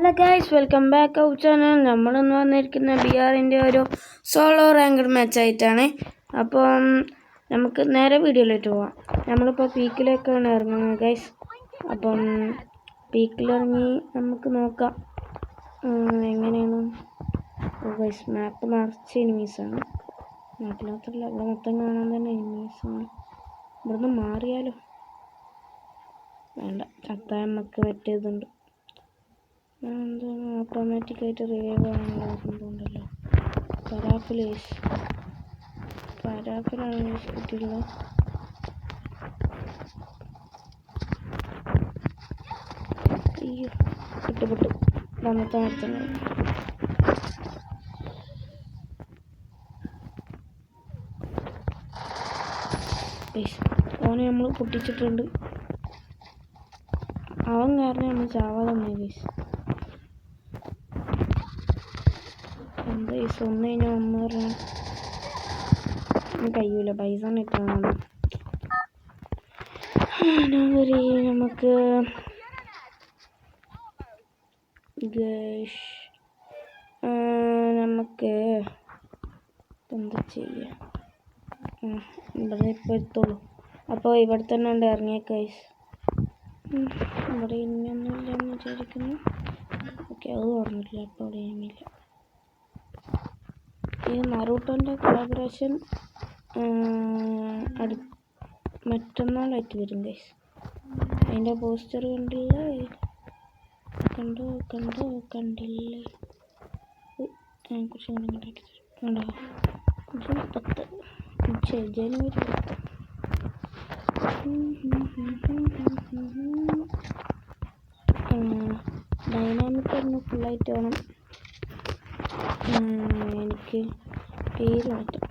Hello guys, welcome back our channel. നമ്മളിന്ന് വന്നിരിക്കുന്ന BRൻ്റെ ഒരു സോളോ റാങ്ക്ഡ് മാച്ച് ആയിട്ടാണ്. അപ്പം നമുക്ക് നേരെ വീഡിയോയിലേക്ക് പോവാം. നമ്മളിപ്പോൾ പീക്കിലേക്കാണ് ഇറങ്ങുന്നത് ഗൈസ്. അപ്പം പീക്കിലിറങ്ങി നമുക്ക് നോക്കാം എങ്ങനെയാണ്. ഗൈസ്, മാപ്പ് നിറച്ച് എനിമീസാണ്. മാപ്പിൽ മാത്രമല്ല, ഇവിടെ മൊത്തം കാണാൻ തന്നെ എനിമീസാണ്. ഇവിടുന്ന് മാറിയാലോ? വേണ്ട, ചത്താൽ നമുക്ക് പറ്റിയതുണ്ട്. എന്താണ് ഓട്ടോമാറ്റിക്കായിട്ട് റിവൈവ് ആണല്ലോ സംഭവമുണ്ടല്ലോ. പരാഫിലാണ് കിട്ടിയിട്ടുള്ളത്. അയ്യോ, പെട്ടു വന്നത്തെ നടത്തുന്നത്. ഓനെ നമ്മൾ പൊട്ടിച്ചിട്ടുണ്ട്. അവൻ കാരണം നമ്മൾ ചാവാതെ തന്നെ. എന്താ ഈ സ്വന്തം കഴിഞ്ഞാൽ ഒന്ന് പറഞ്ഞാൽ കഴിയൂല. പൈസ ഇട്ടാണ് നമുക്ക് എന്താ ചെയ്യുക? ഇവിടെ ഇപ്പോൾ എത്തുള്ളൂ. അപ്പോൾ ഇവിടെ തന്നെ ഉണ്ട് ഇറങ്ങിയ കൈസ്. ഇവിടെ ഇനിയൊന്നുമില്ലെന്ന് വിചാരിക്കുന്നു. ഓക്കെ, അത് പറഞ്ഞിട്ടില്ല. അപ്പോൾ ഇവിടെ ഇനിയില്ല. ഈ നറൂട്ടോൻ്റെ കൊളാബറേഷൻ മറ്റന്നാളായിട്ട് വരും ഗൈസ്. അതിൻ്റെ പോസ്റ്റർ കണ്ടില്ലേ? കണ്ടില്ലേ? അതിനെക്കുറിച്ച് അങ്ങനെ ഉണ്ടാക്കി തരും. ജൂൺ 10 ജനുവരി 10. ഡൈനാമിക് ഒന്ന് ഫുള്ളായിട്ട് വേണം എനിക്ക് പേര് മാറ്റാം.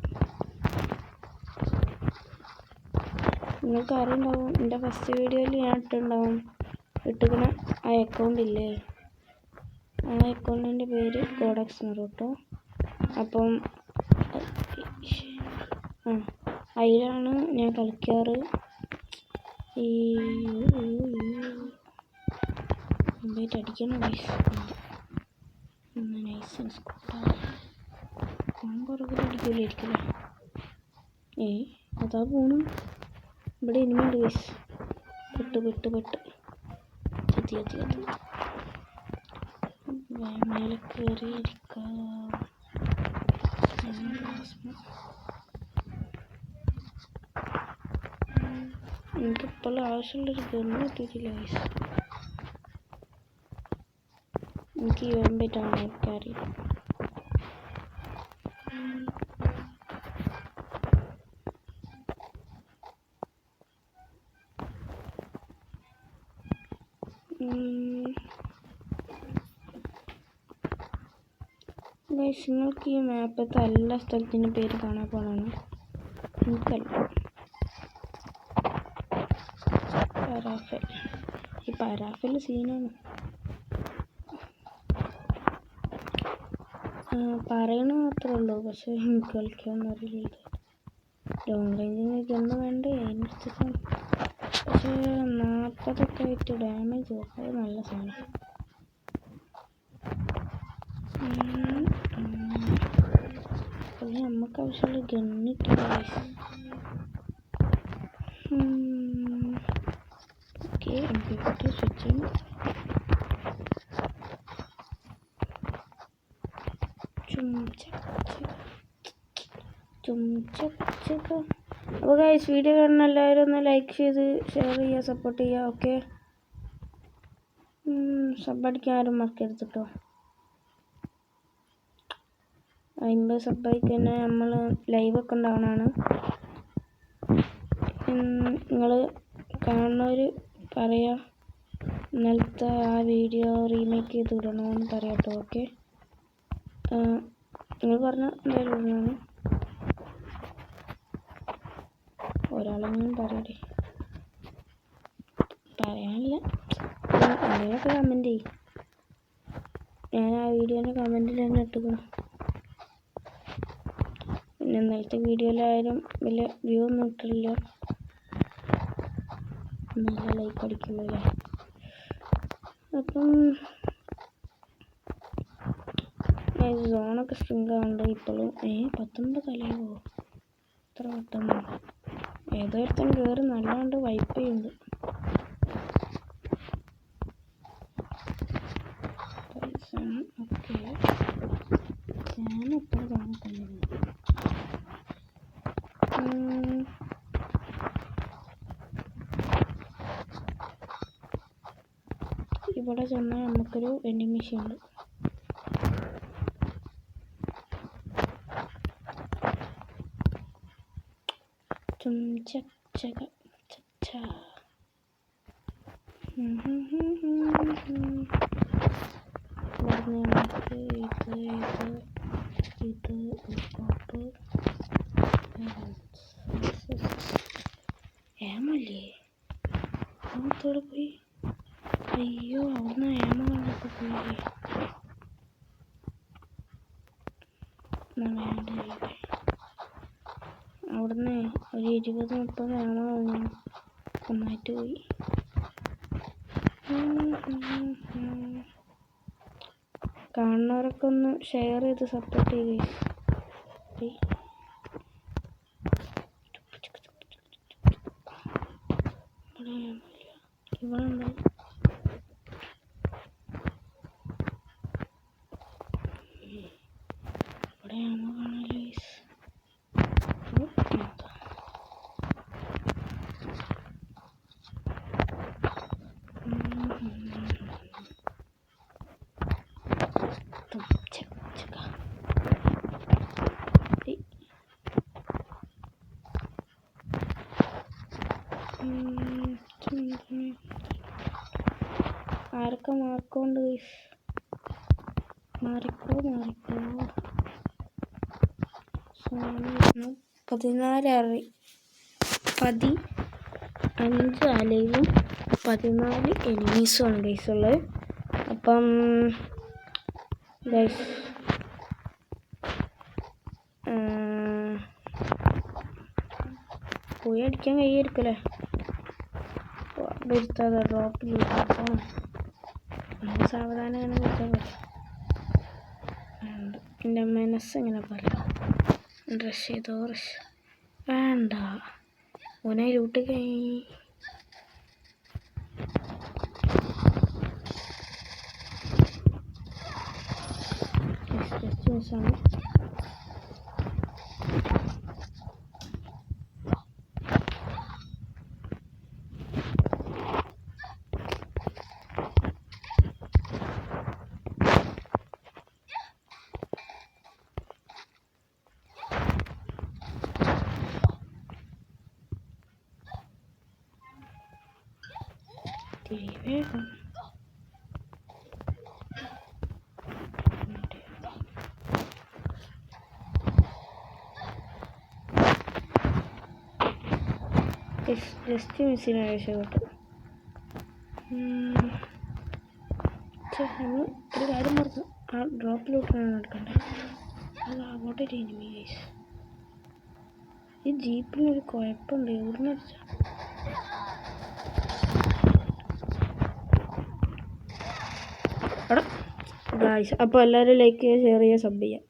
നിങ്ങൾക്ക് അറിയുണ്ടാവും, എൻ്റെ ഫസ്റ്റ് വീഡിയോയിൽ ഞാൻ ഇട്ടിരിക്കണ ആ അക്കൗണ്ട് ഇല്ലേ, ആ അക്കൗണ്ടിൻ്റെ പേര് കോഡക്സ് നറൂട്ടോ. അപ്പം അതിലാണ് ഞാൻ കളിക്കാറ്. നന്നായിട്ട് അടിക്കണം ഗൈസ്. നൈസ് സ്കൂട്ടാണ്. പുറകിൽ അടിക്കില്ലായിരിക്കില്ലേ? അതാ പോണു. ഇവിടെ ഇനിമുണ്ട് ഗൈസ്. പെട്ട് ചെത്തി മേലെ കയറി ഇരിക്കാം. എനിക്കിപ്പോൾ ആവശ്യമുള്ളൊരു ഗണ്ണ് കിട്ടിയിട്ടില്ല ഗൈസ്. എനിക്ക് വേണ്ടിയിട്ടാണ് എനിക്കറിയാം. ഗൈസ്, നിങ്ങൾക്ക് ഈ മാപ്പത്തെ എല്ലാ സ്ഥലത്തിൻ്റെ പേര് കാണാൻ പോകണമെന്ന് എനിക്കല്ല. ഈ പരാഫൽ സീനാണ്. പറയണ മാത്രമേ ഉള്ളൂ, പക്ഷെ എനിക്ക് കളിക്കാമെന്ന് അറിയില്ല. ലോങ് റേഞ്ചിന് ഇതൊന്നും വേണ്ടേ അതിനനുസരിച്ചാണ്. പക്ഷേ 40 ആയിട്ട് ഡാമേജ് അത് നല്ല സാധനം. അത് നമുക്ക് ആവശ്യമുള്ള ഗണ്ണിട്ടില്ല. Okay, MP40 switching. അപ്പോൾ ഗൈസ്, വീഡിയോ കാണുന്ന എല്ലാവരും ഒന്ന് ലൈക്ക് ചെയ്ത് ഷെയർ ചെയ്യുക, സപ്പോർട്ട് ചെയ്യുക. ഓക്കെ, സബ്ബടിക്കാൻ ആരും മറക്കരുത് കേട്ടോ. 50 സബ്ബായിക്ക് തന്നെ നമ്മൾ ലൈവൊക്കെ ഉണ്ടാവണതാണ്. നിങ്ങൾ കാണുന്നവർ പറയാം, ഇന്നലത്തെ ആ വീഡിയോ റീമേക്ക് ചെയ്ത് ഇടണമെന്ന് പറയാം കേട്ടോ. ഓക്കെ, നിങ്ങൾ പറഞ്ഞാൽ എന്തായാലും ഇടണമെന്ന്. ഒരാളെങ്കിലും പറയട്ടെ. പറയാനില്ല, എന്തെങ്കിലുമൊക്കെ കമൻറ്റ് ചെയ്യും. ഞാൻ ആ വീഡിയോൻ്റെ കമൻറ്റിൽ തന്നെ ഇട്ടിക്കണം. പിന്നെ ഇന്നലത്തെ വീഡിയോയിലായാലും വലിയ വ്യൂ ഒന്നും ഇട്ടില്ല. നല്ല ലൈക്ക് അടിക്കുമല്ലേ. അപ്പം സോണൊക്കെ സ്ട്രിങ്ക് ആവുന്നുണ്ട് ഇപ്പോഴും. 19 കലയോ ഇത്ര പെട്ടെന്ന്. ഏതൊരുത്തൻ കയറി നല്ലാണ്ട് വൈപ്പ് ചെയ്യുന്നുണ്ട്. ഓക്കെ ഞാനിപ്പോൾ തോന്നിക്കൊണ്ടിരുന്നു. ഇവിടെ ചെന്നാൽ നമുക്കൊരു എനിമിഷി ഉണ്ട്. ഏമല്ലേ അങ്ങോട്ടോടെ പോയി. അയ്യോ അവിടുന്ന് ഏമ കണ്ടൊക്കെ പോയി. അവിടുന്ന് ഒരു 20-30 ഏമ ഒന്നായിട്ട് പോയി. കാണുന്നവരൊക്കെ ഒന്ന് ഷെയർ ചെയ്ത് സപ്പോർട്ട് ചെയ്യുക. ഇവിടെ ഉണ്ടോ? ഇവിടെ ആമ കാണാലോ. ആരൊക്കെ മാർക്കുണ്ട്? മാറിക്കോ 15 അലൈവും 14 എനിമീസും ആണ് ഗൈസ് ഉള്ളത്. അപ്പം ഗൈസ് പോയി അടിക്കാൻ കഴിയായിരിക്കുമല്ലേ? വരുത്താതെ ഡ്രോപ്പിൽ നമുക്ക് സാവധാനം അങ്ങനെ കൊടുക്കാൻ പറ്റും. എൻ്റെ മനസ്സ് ഇങ്ങനെ പറയാം. റഷ് ചെയ്തോ വേണ്ട ഓനെ ലൂട്ട് കഴിഞ്ഞ്. ജസ്റ്റ് മിസ്സാണ്. വേഗം ജസ്റ്റ് മിസ്സിന് രക്ഷപ്പെട്ടു. നമ്മൾ ഒരു കാര്യം പറഞ്ഞു, ആ ഡ്രോപ്പിലോട്ടാണ് എടുക്കണ്ടേ. അത് അങ്ങോട്ടൊരു എനിമി ഗൈസ്. ഈ ജീപ്പിനൊരു കുഴപ്പമുണ്ട്. എവിടുന്ന് അടിച്ചാൽ ഗൈസ്. അപ്പോൾ എല്ലാവരും ലൈക്ക് ചെയ്യുക, ഷെയർ ചെയ്യുക, സബ് ചെയ്യുക.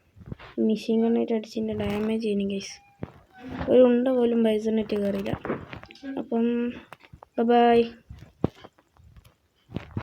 മെഷീൻ ഗണ്ണായിട്ട് അടിച്ചതിൻ്റെ ഡാമേജ് ചെയ്യുന്നു ഗൈസ്. ഒരു ഉണ്ട പോലും ബൈസണിട്ട് കയറിയില്ല. അപ്പം ബൈ.